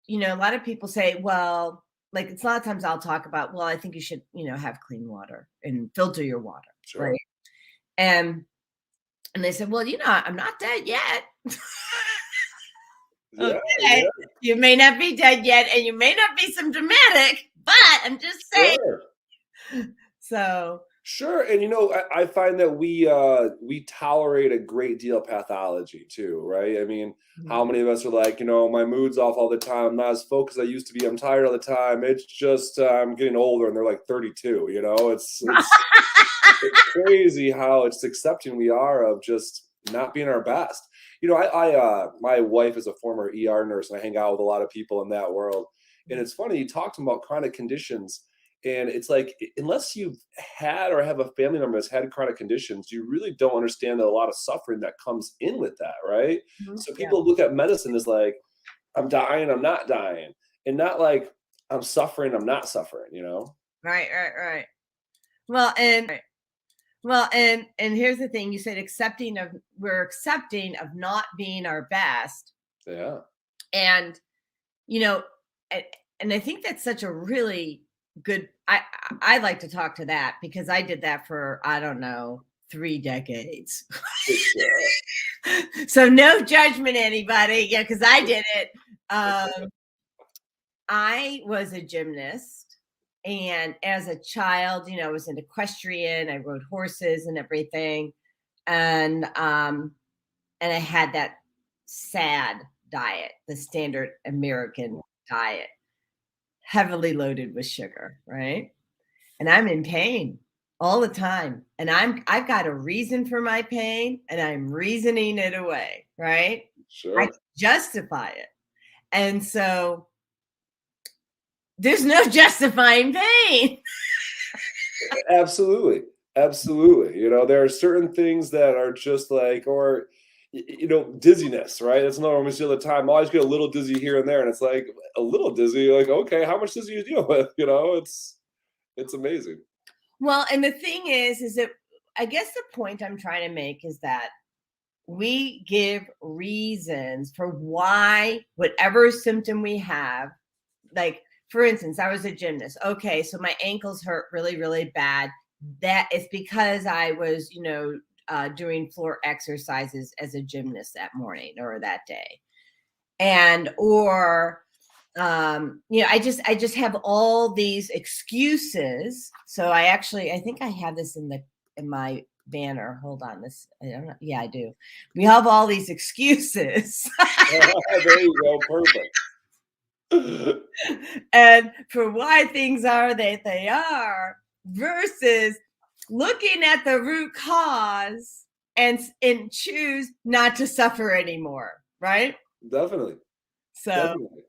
a lot of people say, well, like it's a lot of times I'll talk about, well, I think you should, have clean water and filter your water, Sure. right? And and they said, well, I'm not dead yet. Yeah, Okay, yeah, you may not be dead yet, and you may not be symptomatic, but I'm just saying. sure. So, Sure, and I find that we tolerate a great deal of pathology too, right? I mean, how mhm. many of us are like, my mood's off all the time. I'm not as focused as I used to be. I'm tired all the time. It's just I'm getting older, and they're like 32. It's crazy how it's accepting we are of just not being our best. My wife is a former ER nurse, and I hang out with a lot of people in that world. And it's funny, you talked about chronic conditions, and it's like unless you've had or have a family member that's had chronic conditions, you really don't understand a lot of suffering that comes in with that, right? Mhm, So yeah, people look at medicine as like, I'm dying, I'm not dying, and not like I'm suffering, I'm not suffering. right, right, right. Well, and here's the thing: you said we're accepting of not being our best, Yeah. and you know, and, and I think that's such a really good. I like to talk to that because I did that for I don't know 3 decades. Sure. So no judgment, anybody. Yeah, because I did it. Um, I was a gymnast, and as a child, I was an equestrian. I rode horses and everything, and I had that sad diet, the standard American diet, heavily loaded with sugar, right? And I'm in pain all the time, and I've got a reason for my pain, and I'm reasoning it away, right? I Sure. justify it, and so there's no justifying pain. Absolutely. Absolutely. There are certain things that are just like, or, dizziness, right? That's another one we see all the time. I always get a little dizzy here and there. And it's like a little dizzy, like, okay, how much dizzy you deal with? It's amazing. Well, and the thing is that I guess the point I'm trying to make is that we give reasons for why whatever symptom we have, like for instance, I was a gymnast. Okay, so my ankles hurt really, really bad. That is because I was, doing floor exercises as a gymnast that morning or that day. And or I just have all these excuses. So I think I have this in my banner. Hold on, this I don't know. Yeah, I do. We have all these excuses There you go. Perfect. and for why things are that they are versus looking at the root cause and choose not to suffer anymore, right? Definitely. So Definitely.